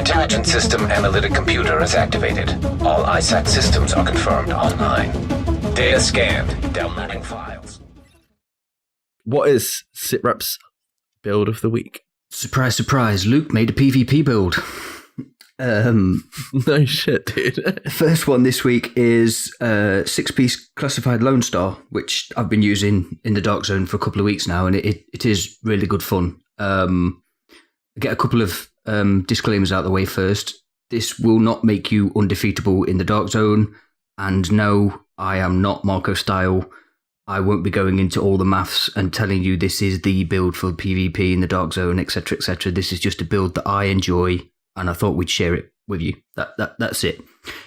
Intelligence System Analytic Computer is activated. All ISAC systems are confirmed online. Data scanned. Downloading files. What is SITREP's build of the week? Surprise, surprise, Luke made a PvP build. No shit, dude. First one this week is 6-piece classified Lone Star, which I've been using in the Dark Zone for a couple of weeks now, and it is really good fun. Get a couple of disclaimers out of the way first. This will not make you undefeatable in the Dark Zone, and no, I am not Marco style. I won't be going into all the maths and telling you this is the build for PvP in the Dark Zone, etc., etc. This is just a build that I enjoy, and I thought we'd share it with you. That's it.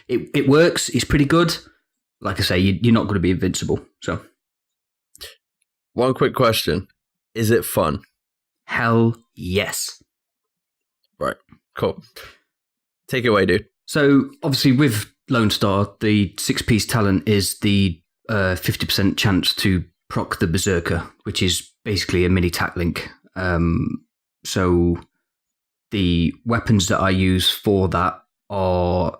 It works. It's pretty good. Like I say, you're not going to be invincible. So, one quick question: is it fun? Hell yes. Right. Cool. Take it away, dude. So, obviously, with Lone Star, the 6-piece talent is the 50% chance to proc the Berserker, which is basically a mini tack link. So the weapons that I use for that are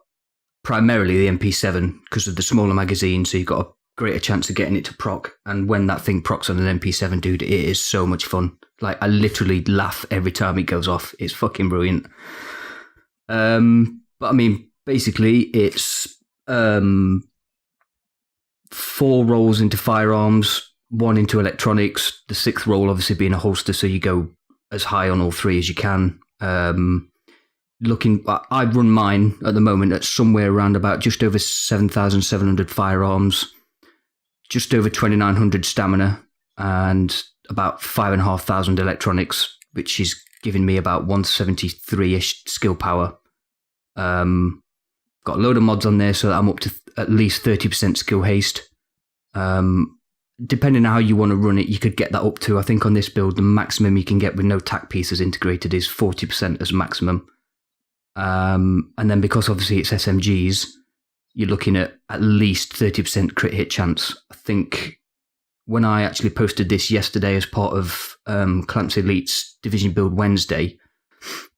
primarily the MP7 because of the smaller magazine, so you've got a greater chance of getting it to proc. And when that thing procs on an MP7, dude, it is so much fun. Like, I literally laugh every time it goes off. It's fucking brilliant. But I mean, basically, it's 4 rolls into firearms, 1 into electronics, the 6th roll obviously being a holster, so you go as high on all 3 as you can. I run mine at the moment at somewhere around about just over 7,700 firearms, just over 2,900 stamina, and about 5,500 electronics, which is giving me about 173-ish skill power. Got a load of mods on there, so that I'm up to at least 30% skill haste. Depending on how you want to run it, you could get that up to, I think on this build, the maximum you can get with no tack pieces integrated is 40% as maximum. And then because obviously it's SMGs, you're looking at least 30% crit hit chance. I think when I actually posted this yesterday as part of Clamps Elite's Division Build Wednesday,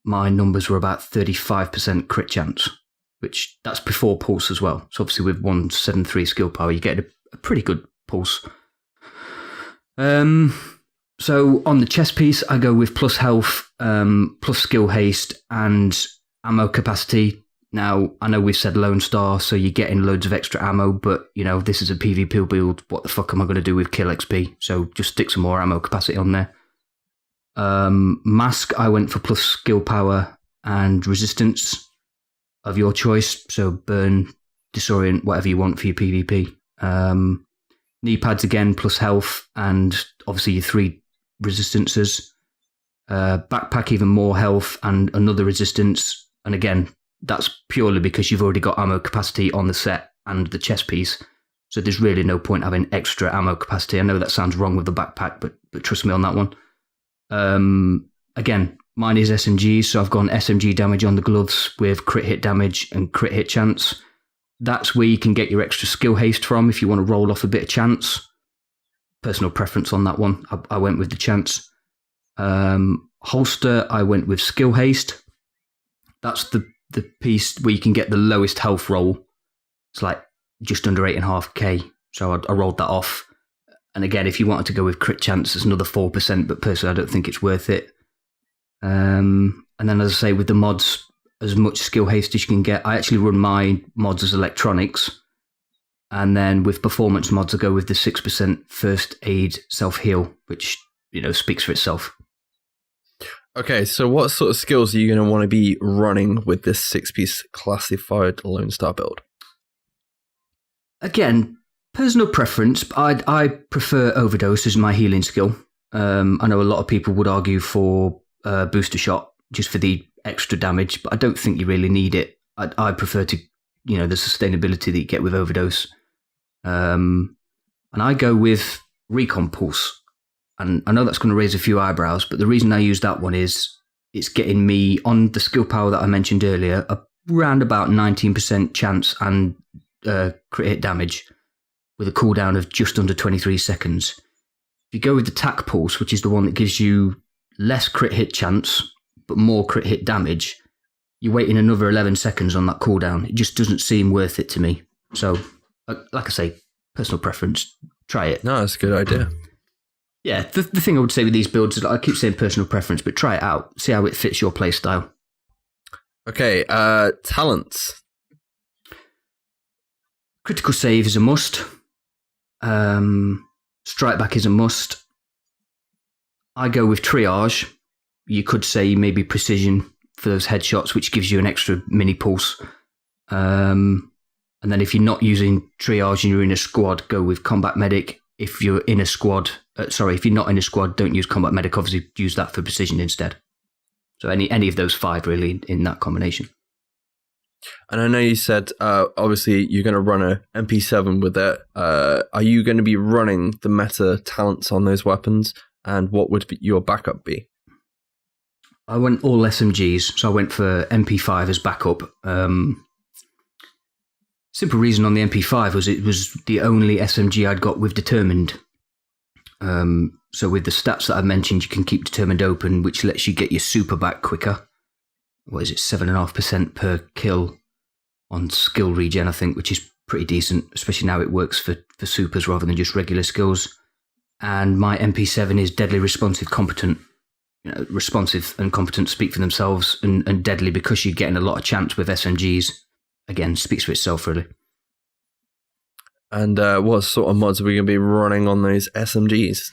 my numbers were about 35% crit chance, which that's before pulse as well. So obviously with 173 skill power, you get a pretty good pulse. So on the chest piece, I go with plus health, plus skill haste, and ammo capacity. Now, I know we've said Lone Star, so you're getting loads of extra ammo, but, you know, this is a PvP build. What the fuck am I going to do with kill XP? So just stick some more ammo capacity on there. Mask, I went for plus skill power and resistance of your choice. So burn, disorient, whatever you want for your PvP. Knee pads again, plus health, and obviously your 3 resistances. Backpack, even more health and another resistance. And again, that's purely because you've already got ammo capacity on the set and the chest piece. So there's really no point having extra ammo capacity. I know that sounds wrong with the backpack, but trust me on that one. Again, mine is SMG, so I've gone SMG damage on the gloves with crit hit damage and crit hit chance. That's where you can get your extra skill haste from if you want to roll off a bit of chance. Personal preference on that one. I went with the chance. Holster, I went with skill haste. That's the piece where you can get the lowest health roll. It's like just under 8.5k. So I rolled that off. And again, if you wanted to go with crit chance, it's another 4%, but personally, I don't think it's worth it. And then, as I say, with the mods, as much skill haste as you can get. I actually run my mods as electronics. And then with performance mods, I go with the 6% first aid self-heal, which, you know, speaks for itself. Okay, so what sort of skills are you going to want to be running with this 6-piece classified Lone Star build? Again, personal preference. I prefer Overdose as my healing skill. I know a lot of people would argue for Booster Shot just for the extra damage, but I don't think you really need it. I prefer to, you know, the sustainability that you get with Overdose. And I go with Recon Pulse. And I know that's going to raise a few eyebrows, but the reason I use that one is it's getting me on the skill power that I mentioned earlier, around about 19% chance and crit hit damage with a cooldown of just under 23 seconds. If you go with the Tac Pulse, which is the one that gives you less crit hit chance, but more crit hit damage, you're waiting another 11 seconds on that cooldown. It just doesn't seem worth it to me. So, like I say, personal preference, try it. No, that's a good idea. Yeah, the thing I would say with these builds is I keep saying personal preference, but try it out. See how it fits your play style. Okay, talents. Critical save is a must. Strike back is a must. I go with triage. You could say maybe precision for those headshots, which gives you an extra mini pulse. And then if you're not using triage and you're in a squad, go with combat medic. If you're in a squad, if you're not in a squad, don't use combat medic. Obviously, use that for precision instead. So any of those 5 really in that combination. And I know you said, obviously, you're going to run a MP7 with it. Are you going to be running the meta talents on those weapons? And what would your backup be? I went all SMGs, so I went for MP5 as backup. Simple reason on the MP5 was it was the only SMG I'd got with Determined. So with the stats that I mentioned, you can keep Determined open, which lets you get your super back quicker. What is it, 7.5% per kill on skill regen, I think, which is pretty decent, especially now it works for supers rather than just regular skills. And my MP7 is deadly responsive competent. Responsive and competent speak for themselves, and deadly because you're getting a lot of chance with SMGs. Again, speaks for itself, really. And what sort of mods are we going to be running on those SMGs?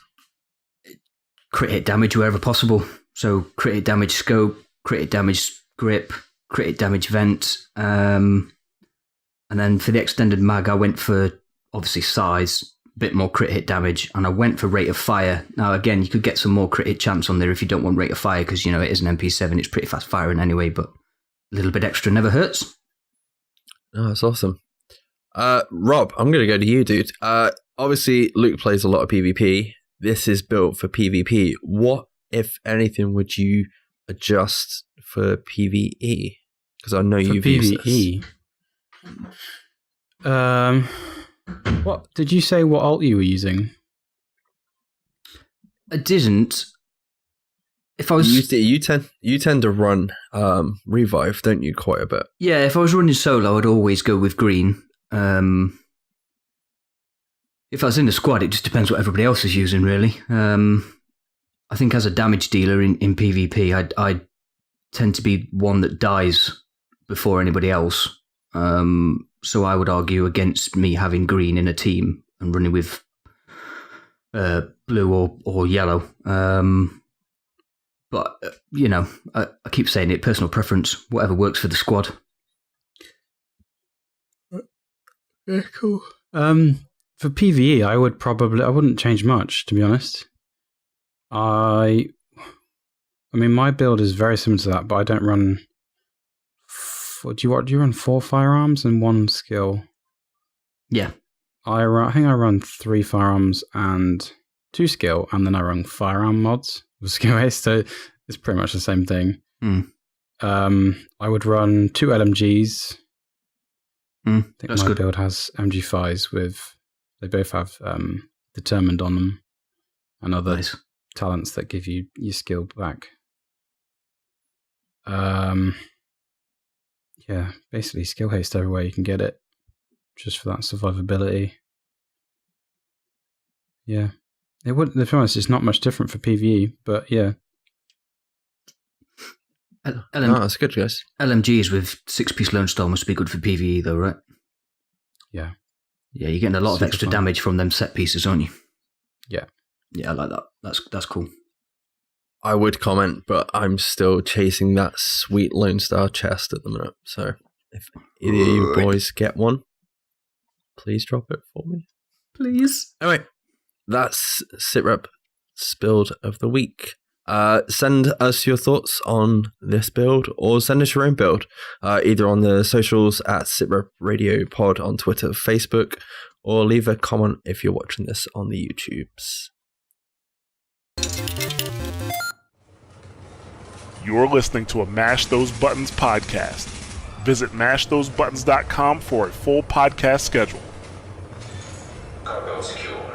Crit hit damage wherever possible. So crit hit damage scope, crit hit damage grip, crit hit damage vent. And then for the extended mag, I went for, obviously, size, a bit more crit hit damage, and I went for rate of fire. Now, again, you could get some more crit hit chance on there if you don't want rate of fire, because, it is an MP7, it's pretty fast firing anyway, but a little bit extra never hurts. Oh, that's awesome. Rob, I'm going to go to you, dude. Obviously, Luke plays a lot of PvP. This is built for PvP. What, if anything, would you adjust for PvE? Because I know you've used this. What did you say? What alt you were using? I didn't. If I was, you tend to run revive, don't you? Quite a bit. Yeah, if I was running solo, I'd always go with green. If I was in the squad, it just depends what everybody else is using, really. I think as a damage dealer in PvP, I tend to be one that dies before anybody else. So I would argue against me having green in a team and running with blue or yellow. But, I keep saying it, personal preference, whatever works for the squad. Yeah, cool. For PvE, I wouldn't change much, to be honest. I mean, my build is very similar to that, but I don't run... Do you run 4 firearms and 1 skill? Yeah. I think I run 3 firearms and 2 skill, and then I run firearm mods with skill haste, so it's pretty much the same thing. I would run 2 LMGs. I think my build has MG5s with... They both have Determined on them and other talents that give you your skill back. Yeah, basically skill haste everywhere you can get it, just for that survivability. Yeah, it would. To be honest, it's not much different for PvE, but yeah. That's good, guys. LMGs with 6-piece Lone Star must be good for PvE, though, right? Yeah. Yeah, you're getting a lot of extra damage from them set pieces, aren't you? Yeah. Yeah, I like that. That's cool. I would comment, but I'm still chasing that sweet Lone Star chest at the minute. So if either of you boys get one, please drop it for me. Please. Anyway, that's SITREP's build of the week. Send us your thoughts on this build, or send us your own build, either on the socials at SITREP Radio Pod on Twitter, Facebook, or leave a comment if you're watching this on the YouTubes. You're listening to a Mash Those Buttons podcast. Visit mashthosebuttons.com for a full podcast schedule. Cargo secure.